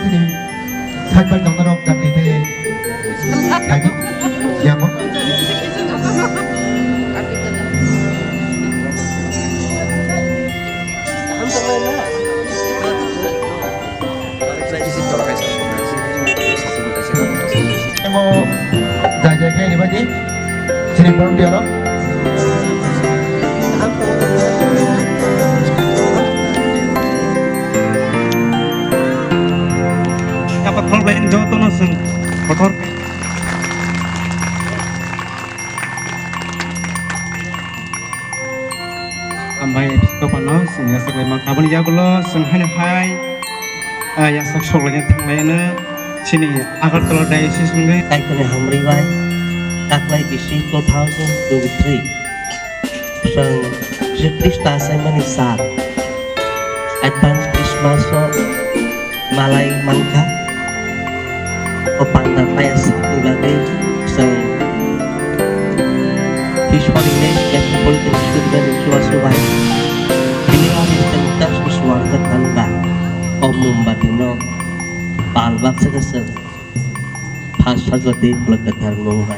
sini 살발 정도로 갑니다. 가기 yang mau jaga ini bagi sini baru dialog. Dapat hal lain jauh tuh nasi kotor. Ambai episkopanos ya sekali mangkaban ya kalau senghai ya seksualnya tengahnya sini agar kalau diocese mungkin tay kene hamri vai tak lai bisi 2023 sang Krista Saimanisar advance Christmas Malay Mangka opanda payas ngade sang Hishwarine yang politik sudah suai ini lagi tentang suara tangga omum batino palbak sekesel bahasa gede pelegatar ngomong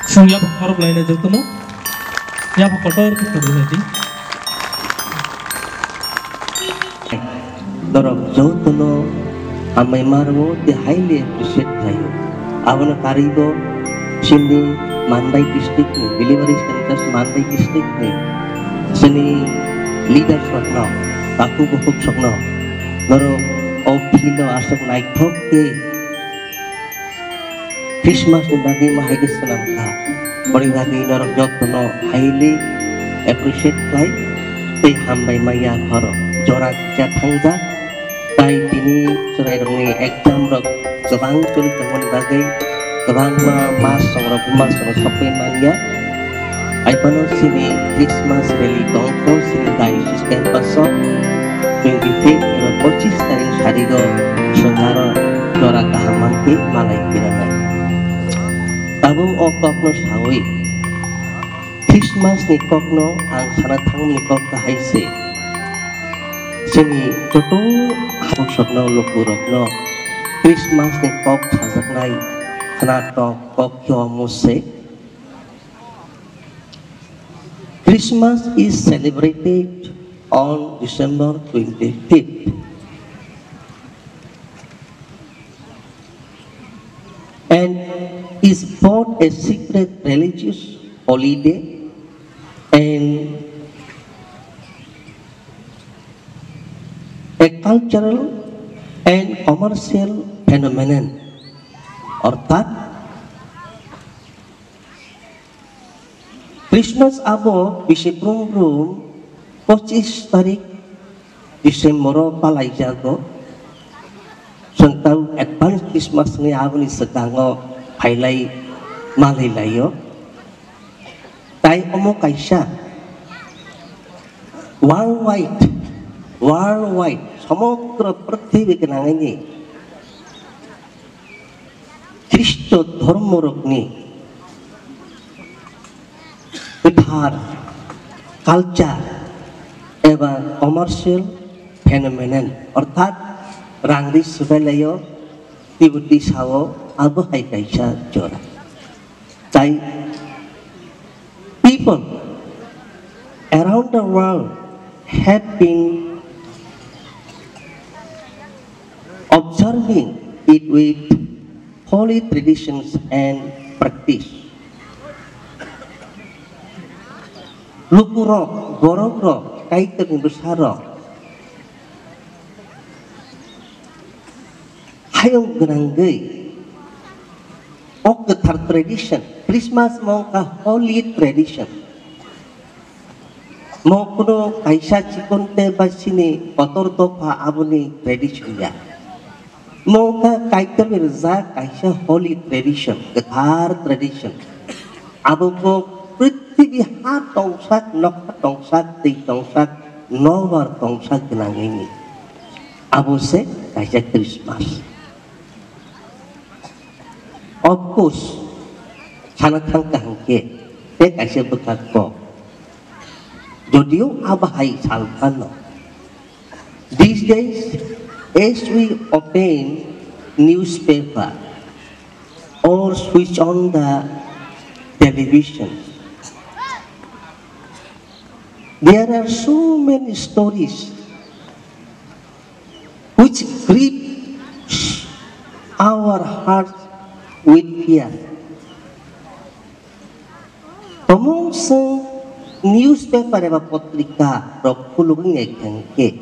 Sungguh harap lain aja tuh, ya pak kotor kita berarti. Dorong jauh tuh, amai marwo di highly appreciate kayu. Awan karido sini Mandai district nih, delivery centers Mandai district nih, sini leader sokno, aku bujuk sokno, dorong opilo asal naik toke. Christmas ni bagi mahal senang ka, beri bagi dorong jauh tuh highly appreciate kayu. Teh hambai maya karo, jorak jatangga. Tai ini serai dong exam rok sebang curi temuan bagai sebang mas songrok mas songrok sampai manja. Aipano sini Christmas rally tongko sini diocese campus 25 25 tarik harigo sengaro dora kahamangki malai kirana. Tabung okokno sawi Christmas nikokno ang sanatang nikok kahaise. Sini toto habuk sokno lukurokno Christmas ni kok hazak nai kanato kok muse. Christmas is celebrated on December 25th and is both a secret religious holiday and a cultural and commercial phenomenon. Ortat Christmas abo bisi prung 25 tarik Desember palai jago sentau advance Christmas ni abo ni sekango hailai malilayo tai omo kaisa worldwide সমগ্র পৃথিবী kenangannya Kristo ধর্মরগ্নি বিধার কালচার এবং commercial phenomenon অর্থাৎ রাংরি সুবেলায় তিবুতি সাও আবহাই কাইসা জোড়া তাই people around the world have been observing it with holy traditions and practice. Lukuro, borogro, kaitan besaro. Hayong genanggay. Ok getar tradition. Christmas mau ka holy tradition. Mau kuno kaisa cikonte basini kotor topa abuni tradition ya. Moga kaita mirza kaisa holy tradition, getar tradition. Abu ko prithvi hat tongsak nok tongsak ti tongsak nowar tongsak kenang ini. Abu se kaisa Christmas. Of course, sangat hangke te kaisa bekat ko. Jodio abahai salpano. These days, as we open newspaper or switch on the television, there are so many stories which grip our hearts with fear. Amongst newspaper eba potrika rokulung ngekengke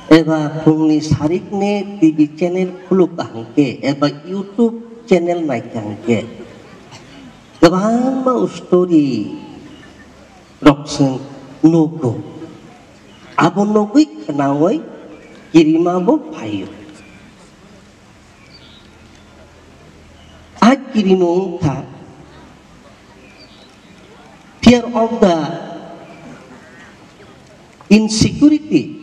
eba pungni sarikne TV channel kuluk angke eba YouTube channel naik angke gabang mau story rokseng nogo abo nogoi kenawai kirimabo payu kirimong ta fear of the insecurity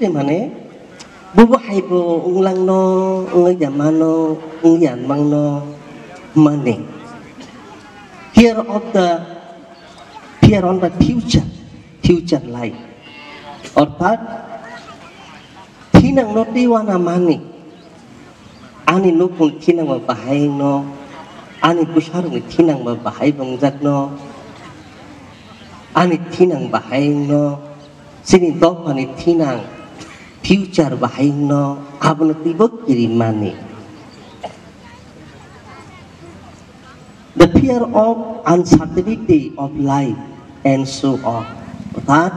mane bubu haibo ulang no ngayamano ngyan mangno mane fear on the future life ortat tinang no diwana mane ani nukung tinang mabahai no ani kusarung tinang mabahai bangjak no ani tinang bahai no sini topani tinang future bahai no abna tibok kirimani the fear of uncertainty of life and so on that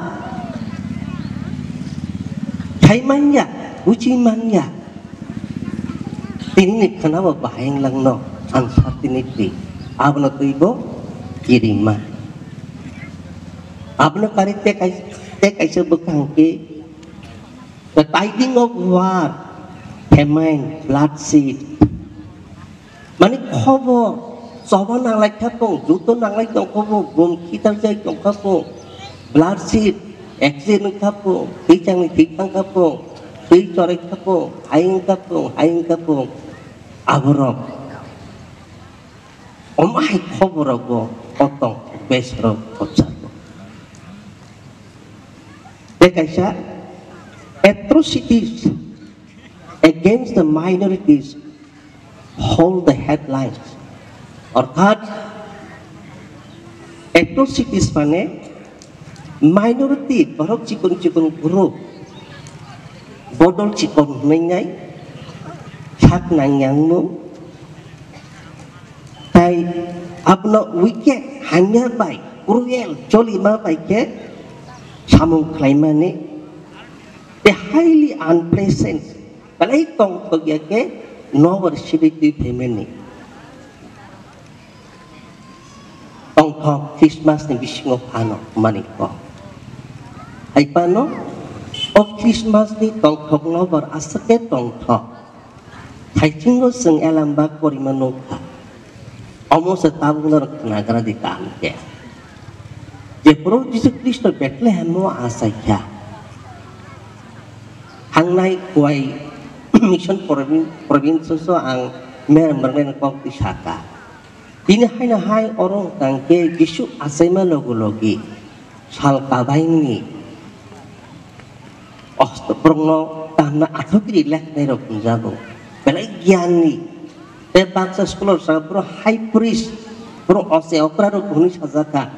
kaimanya ucimanya ini kenapa bahayang lang no uncertainty abna tibo kirima abna kari tek aisa bekangke the tiding of war famine bloodshed mani khobor sobo nang lai kapong juto nang lai tong khobor bom kita jai tong kapong bloodshed accident kapong kijang ni tikang kapong Corek kapong, haing kapong, aborok. Omai khoborogo, otong besro kotsago. Dekaisa, atrocities against the minorities hold the headlines. Orthat, atrocities mane minority, barok cikun group. Bodol cikon mengai hak nang yang mu tai abno wicket hanya baik cruel joli ma baik ke samung klaimane the highly unpleasant balai tong pagya ke nover shibiti femini tong thok Christmas ni bisingo pano maniko ai pano of Christmas ni tong thok nover asake tong thok thai chingo seng elambak porimanuka almost tabung nor nagara di kamke je pro Jesus Kristo Bethlehem mo asaya hangnai kuai mission province so ang mereng kong tisaka ini hai orang tangke gisu asema logi sal kabaing ni Prongno tanah atau kiri lek nero punjago, belai giani, bangsa sekolah saya pro high priest, pro oseokra ro guni sajaka,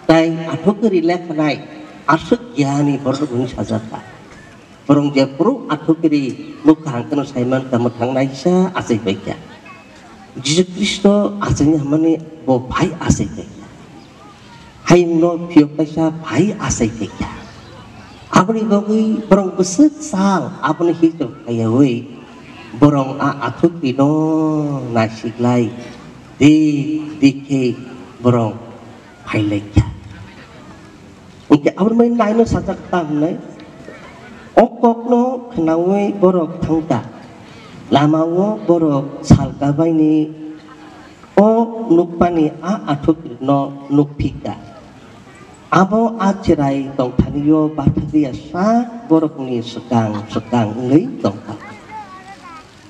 tai atau kiri lek naik, asuk giani baru guni sajaka, prong je pro atau kiri muka angkano saiman kamu tang naisa asik baiknya, Jesus Kristo aslinya mana bo bhai asik baiknya, hai no piokasa bhai asik baiknya. Apni bagi borong besar sang apni hidup ayawai borong atuk dino nasik lai di borong highlightnya. Untuk apni main lain no sajak tam nai okok no kenawai borong tangka lama wo borong salkabai ni o nukpani atuk no nukpika. Abo acirai tong taniyo batadia sa borok ni sekang ngai tong ta.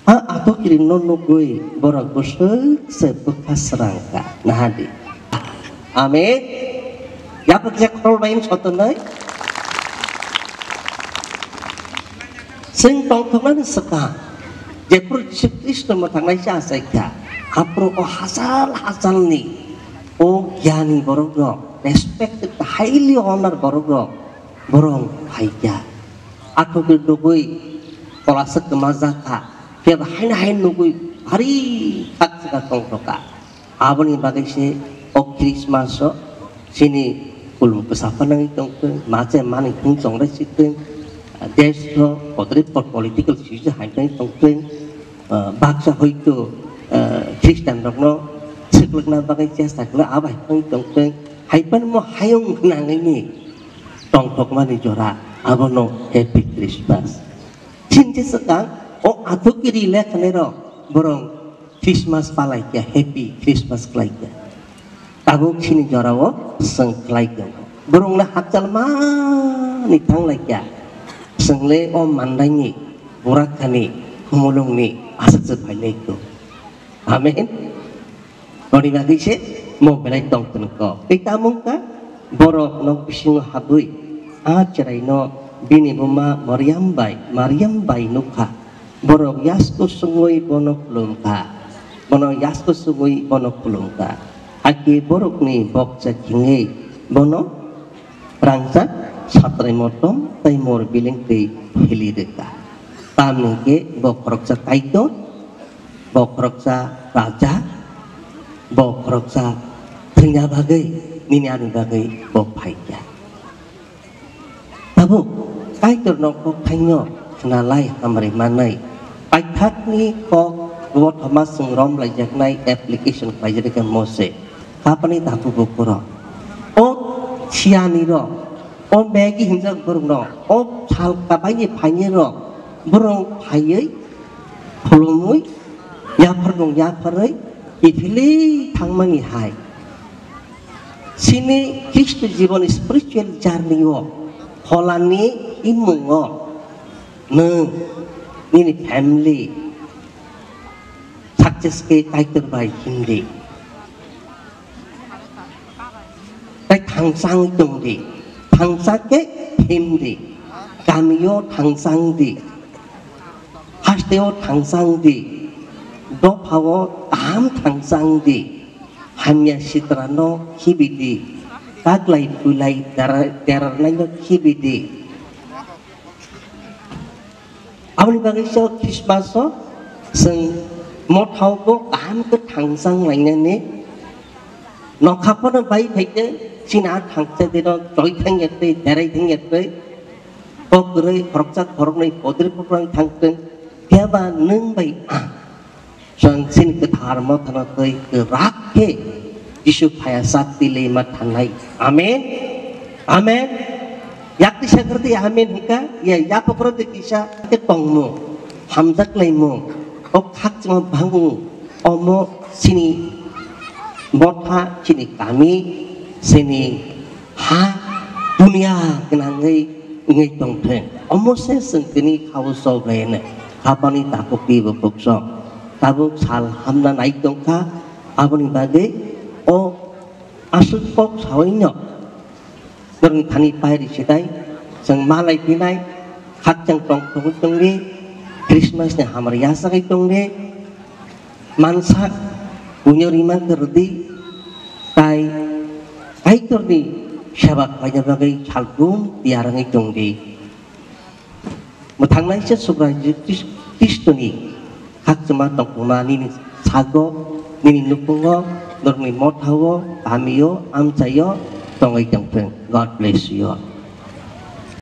Atau kiri nono gue borok busuk sebekas serangka nahadi. Amin. Ya pakai kalau main soto nai. Sing tong tong nai seka. Jepur Kristus matang nai jasa ika. Apro oh hasal ni. Oh gyani borong respected highly honor borong haya. Aku kedugui pola sekemazaka. Dia hain nugui hari hak sekatong toka. Abang ini bagai si oh Christmas so sini kulum pesapa nang itong macam mana itong jong resiteng desro political issues hain itong baksa hoitu Kristen rokno sekelak na bagai jasa kelak abai itong hain pan mo hayong nang ini tong tok mani jora abono happy Christmas. Cinta sekang oh atuk kiri lek nero borong Christmas palai ya happy Christmas kelai ya. Tabuk sini jarawo seng kelai ya. Borong lah hakal ni tang lai ya. Seng le om mandai ni burakani kumulung ni asak sebanyak itu. Amin. Bagi bagi se mau belai tong tenko. Kita mungka borok nong pising habui. Ajarai no bini buma Maryam bai nuka. Borok yasku sungui bonok lumka. Bono yasku sungui bonok lumka. Aki borok ni boksa kingai bono rangsa satrai motom taimor biling ke hili deka. Tam nike bokroksa kaito, bokroksa raja, bokroksa tringa bagai, niniani bagai bokpaija. Tabu kaito nokok tanyo kenalai hamari manai. Paitak ni kok buat Thomas sengrom lajak naik application pelajar ke Mose. Kapan ini tabu bukuro? Oh siani ro, oh bagi hinjak burung ro, oh chal kapai panye ro, burung panye, pulumui, ya pernung ya pernai, ipili tangmangi hai. Sini Kristus jiwan spiritual journey wo, holani imungo, ini family. Success ke kaitor by hindi. Tại thằng sang chung đi, thằng sang ke him đi, cameo thằng sang đi, hashteo thằng sang đi, dopawo thằng sang đi, hanya sitrano hibidi, kaglay tulay darar na hibidi. Awal bagay siya Christmas so, sang một hậu có tám cái thằng sang lạnh này nó khắp nó bay thấy chứ xin ăn thằng chơi thì nó chọi thanh nhật đi để thanh nhật đấy có cái học sắc học này có cái program thằng tên kia ba nương bay sang xin cái thằng mà thằng tôi cái rác ke Yesus phaya sakti le mà thằng này amen amen yak di seperti amen hika ya ya pokro di kisah ke tongmu hamzat le mu oh hak cuma bangun omo sini motha sini kami sini ha dunia kenangai ngai tong theng omo se sengkini kau so bene kapani takupi bebukso tabuk sal hamna naik tongka aboni bage o asut pok sawinyo berni thani pai di sitai sang malai pinai hak jang tong tong ni Christmas nya hamar yasa itong ni mansak punya rima kerdi tay kaitor ni syabak banyak bagai chalgum tiarang itong di mutang lai set subra Kristo ni hak cuma tok kumani ni sago ni nupungo dormi mothawo kamiyo amcayo tong itong God bless you.